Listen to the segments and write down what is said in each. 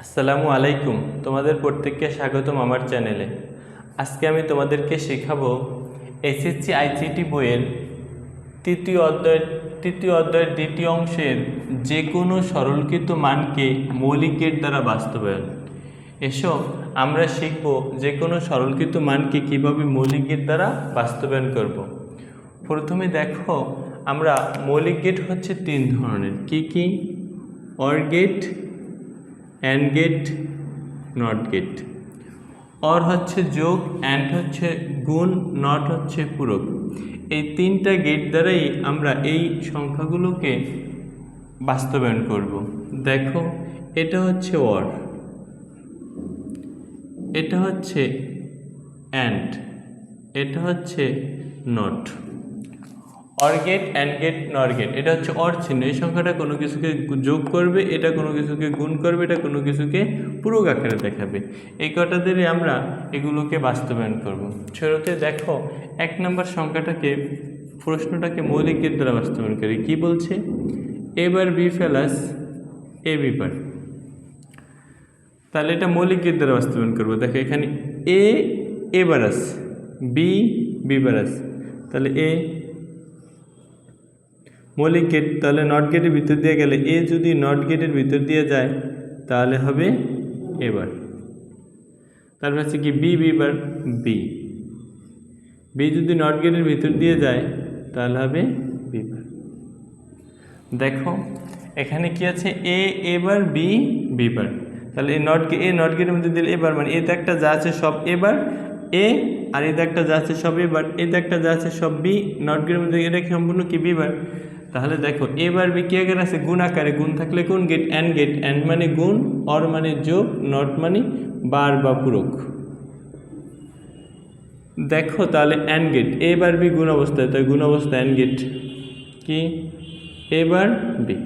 আসসালামু আলাইকুম। তোমাদের প্রত্যেককে স্বাগতম আমার চ্যানেলে। আজকে আমি তোমাদেরকে শেখাবো এসএসসি আইসিটি বইয়ের তৃতীয় অধ্যায়ের দ্বিতীয় অংশের যে কোনো সরলীকৃত মানকে মৌলিক গেট দ্বারা বাস্তবায়ন। এসো আমরা শিখব যে কোনো সরলীকৃত মানকে কীভাবে মৌলিক গেট দ্বারা বাস্তবায়ন করব। প্রথমে দেখো, আমরা মৌলিক গেট হচ্ছে তিন ধরনের। কি? Or gate, and gate, not gate. Or হচ্ছে যোগ, অ্যান্ড হচ্ছে গুণ, নট হচ্ছে পূরক। এই তিনটা গেট দ্বারাই আমরা এই সংখ্যাগুলোকে বাস্তবায়ন করব। দেখো, এটা হচ্ছে অর, এটা হচ্ছে অ্যান্ড, এটা হচ্ছে not. Or gate, and gate, not gate, এটা হচ্ছে অর চিহ্ন। এই সংখ্যাটা কোনো কিছুকে যোগ করবে, এটা কোনো কিছুকে গুণ করবে, এটা কোনো কিছুকে পূরক আকারে দেখাবে। এই কটা দিয়ে আমরা এগুলোকে বাস্তবায়ন করব। শুরুতে দেখো, 1 নম্বর সংখ্যাটাকে, প্রশ্নটাকে মৌলিক গেট দ্বারা বাস্তবায়ন করি। কি বলছে? এ বার বি প্লাস এ বি বার। তাহলে এটা মৌলিক গেট দ্বারা বাস্তবায়ন করবো। দেখো, এখানে এ বার আছে, বি বার আছে, তাহলে এ মৌলিক গেট। তাহলে নট গেটের ভিতর দিয়ে গেলে এ যদি নট গেটের ভিতর দিয়ে যায় তাহলে হবে এবার। তারপর হচ্ছে কি বি বার, বি যদি নট গেটের ভিতর দিয়ে যায় তাহলে হবে বি বার। দেখো, এখানে কি আছে? এবার বি বার। তাহলে এ নট গেটের মধ্যে দিলে এবার, মানে এতে একটা যা আছে সব এবার এ, আর এতে একটা যা আছে সব এবার, এতে একটা যা আছে সব বি, নট গেটের মধ্যে এটা সম্পূর্ণ কি বি বার। তাহলে দেখো, এবার বি কি আকারে আছে? গুণ আকারে। গুণ থাকলে কোন গেট? And gate. অ্যান্ড মানে গুণ, অর মানে যোগ, নট মানে বার বা পূরক। দেখো, তাহলে অ্যান্ড গেট, এবার বি গুণ অবস্থায়, তাই গুণ অবস্থায় অ্যান্ড গেট কি এবার বি।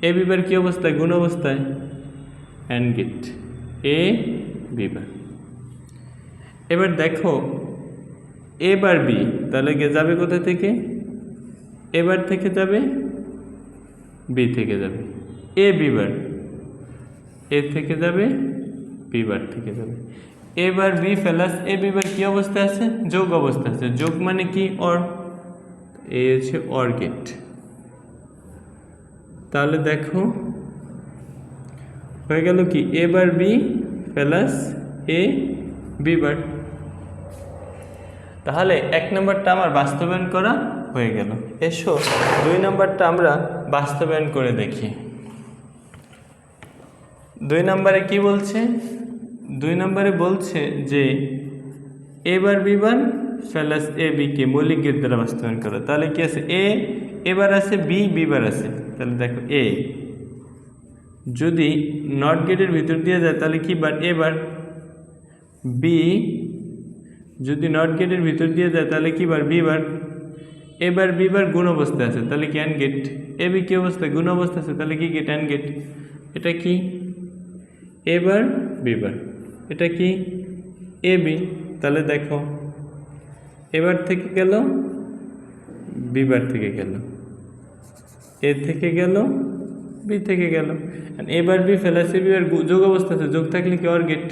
এ বি বার কি অবস্থায়? গুণ অবস্থায় and gate A B bar. এবার দেখো, এবার বি, তাহলে যাবে কোথা থেকে? এবার থেকে যাবে বি থেকে যাবে। এ বি বার, এ থেকে যাবে বি বার থেকে যাবে। এবার বি প্লাস এ বি বার কি অবস্থায় আছে? যোগ অবস্থা আছে। যোগ মানে কি? অর। এ হচ্ছে অর গেট। তাহলে দেখো, হয়ে গেল কি এবার বি প্লাস এ বি বার। তাহলে 1 নম্বরটা আমার বাস্তবায়ন করা হয়ে গেল। এসো 2 নম্বরটা আমরা বাস্তবায়ন করে দেখি। 2 নম্বরে কি বলছে? 2 নম্বরে বলছে যে এবার B bar plus A B কে মৌলিক গেট দ্বারা বাস্তবায়ন করো। তাহলে কি আছে? এবার আছে, বি বার আছে। তাহলে দেখো, এ যদি নট গেটের ভিতর দিয়ে যায় তাহলে কি বার? এবার। বি যদি নট গেটের ভিতর দিয়ে যায় তাহলে কি বার? B bar. এবার বি বার গুণ অবস্থায় আছে, তাহলে কি অ্যান্ড গেট। এ বি কি অবস্থায়? গুণ অবস্থা আছে, তাহলে কি গেট? And gate. এটা কি এবার বি বার, এটা কি এ বি। তাহলে দেখো, এবার থেকে গেল বি বার থেকে গেল, এ থেকে গেল বি থেকে গেল। এবার বি প্লাস এ বি বার যোগ অবস্থা আছে, যোগ থাকলে কি? Or gate.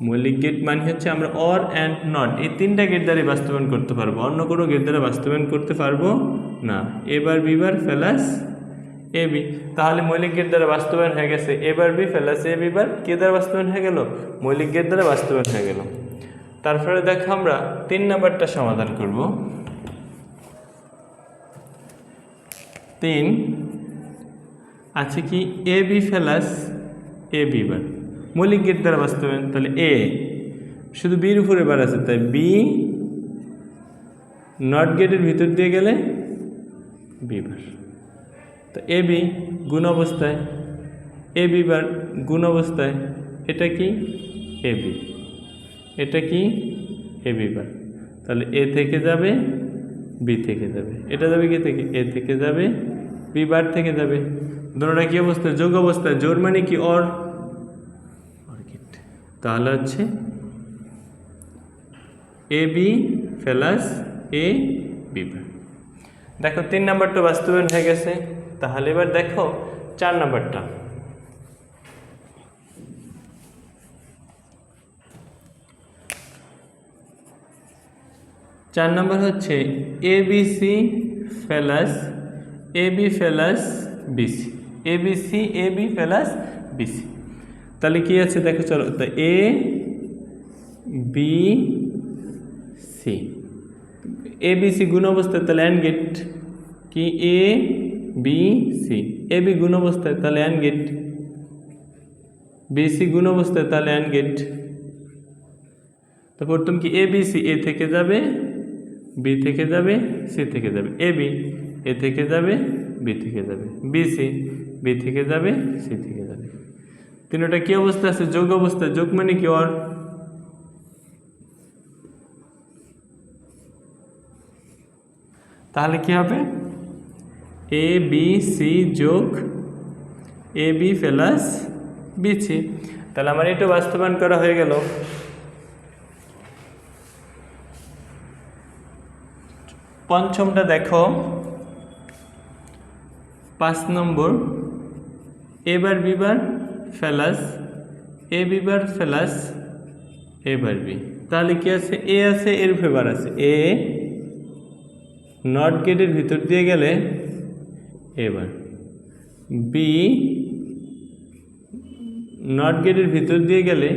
মৌলিক গেট মানে হচ্ছে আমরা অর, অ্যান্ড, নট এই 3টা গেট দ্বারা বাস্তবায়ন করতে পারবো, অন্য কোনো গেট দ্বারা বাস্তবায়ন করতে পারবো না। এবার B bar plus A B. তাহলে মৌলিক গেট দ্বারা বাস্তবায়ন হয়ে গেছে। এবার বি প্লাস এ বি বার কে দ্বারা বাস্তবায়ন হয়ে গেল? মৌলিক গেট দ্বারা বাস্তবায়ন হয়ে গেল। তারপরে দেখো, আমরা 3 নম্বরটা সমাধান করব। 3 আছে কি এ বি প্লাস এ বি বার মৌলিক গেট দ্বারা বাস্তবায়ন। তাহলে এ শুধু বির উপরে বার আছে, তাই বি নট গেটের ভিতর দিয়ে গেলে বি বার। তো এ বি গুণ অবস্থায়, এ বি বার গুণ অবস্থায়, এটা কি এ বি, এটা কি এ বি বার। তাহলে এ থেকে যাবে বি থেকে যাবে, এটা যাবে কি থেকে? এ থেকে যাবে বি বার থেকে যাবে। দুটোটা কি অবস্থায়? যোগ অবস্থায়। জোর মানে কি? Or gate. তাহলে হচ্ছে A B plus A B bar. দেখো, 3 নম্বরটা বাস্তবায়ন হয়ে গেছে। তাহলে এবার দেখো, 4 নাম্বারটা। চার নাম্বার হচ্ছে ABC plus AB plus BC, ABC AB plus BC। তাহলে কি আছে দেখো, চলো তো A B C, ABC গুণ অবস্থায় তাহলে অ্যান্ড গেট কি A B C, AB গুণ অবস্থায় তাহলে অ্যান্ড গেট, BC গুণ অবস্থায় তাহলে অ্যান্ড গেট। তো প্রথম কি ABC A থেকে যাবে, B থেকে যাবে, C থেকে যাবে, AB A থেকে যাবে, B থেকে যাবে, BC B থেকে যাবে, C থেকে যাবে। তিনটা কি অবস্থা আছে? যোগ অবস্থা। যোগ মানে কি ওর তাহলে কি হবে? ABC যোগ AB প্লাস BC। তাহলে আমার এটা বাস্তবায়ন করা হয়ে গেল। পঞ্চমটা দেখো, 5 নম্বর A bar B bar plus AB bar plus A bar B। তাহলে কি আছে? A আছে, এর ফেভার আছে, A নট গেটের ভিতর দিয়ে গেলে A বার, B নট গেটের ভিতর দিয়ে গেলে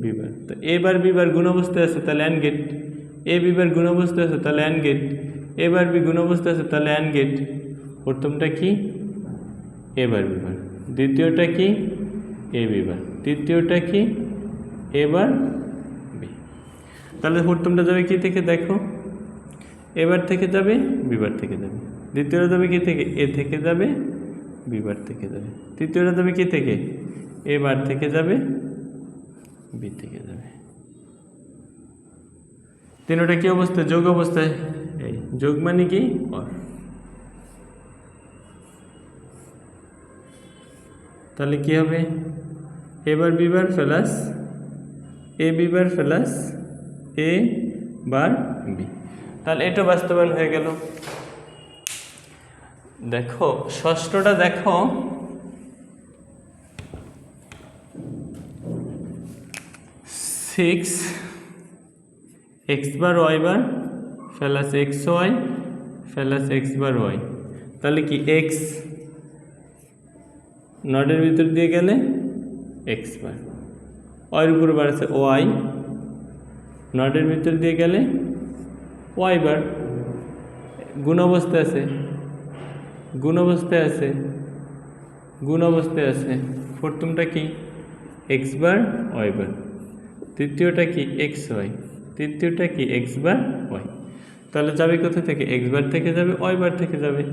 B বার। তো A বার B বার গুণ অবস্থায় আছে তাহলে and gate, A B bar গুণ অবস্থায় আছে তাহলে and gate, A bar B গুণ অবস্থায় আছে তাহলে অ্যান্ড গেট। প্রথমটা কি? A বার B বার, দ্বিতীয়টা কি? A B বার, তৃতীয়টা কি? A bar B। তাহলে প্রথমটা যাবে কি থেকে দেখো? A বার থেকে যাবে, B বার থেকে যাবে। দ্বিতীয়টা যাবে কি থেকে? A থেকে যাবে, B বার থেকে যাবে। তৃতীয়টা যাবে কি থেকে? A বার থেকে যাবে, B থেকে যাবে। তিনটা কি অবস্থায়? যোগ অবস্থায়। এই যোগ মানে কি? অর। তাহলে কি হবে? A bar B bar plus A B bar plus A bar B। তাহলে এটা বাস্তবায়ন হয়ে গেল। দেখো ষষ্ঠটা দেখো, 6 x বার y বার প্লাস xy প্লাস x বার y। তাহলে কি? x নটের ভিতর দিয়ে গেলে x বার, y উপর বার আছে y, নটের ভিতর দিয়ে গেলে y বার, গুণ অবস্থায় আছে, গুণ অবস্থায় আছে, গুণ অবস্থায় আছে। প্রথমটা কি? x বার y বার, তৃতীয়টা কি? xy, তৃতীয়টা কি? x বার y। তাহলে যাবে কোথা থেকে? x বার থেকে যাবে, y বার থেকে যাবে,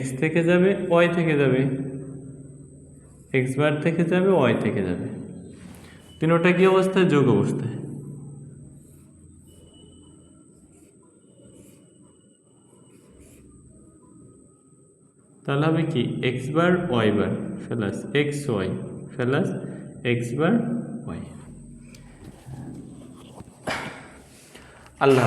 x থেকে যাবে, y থেকে যাবে, x বার থেকে যাবে, y থেকে যাবে। তিনটা কি অবস্থায়? যোগ অবস্থায়। তাহলে হবে কি? x বার y বার প্লাস xy প্লাস x বার y। আল্লাহ।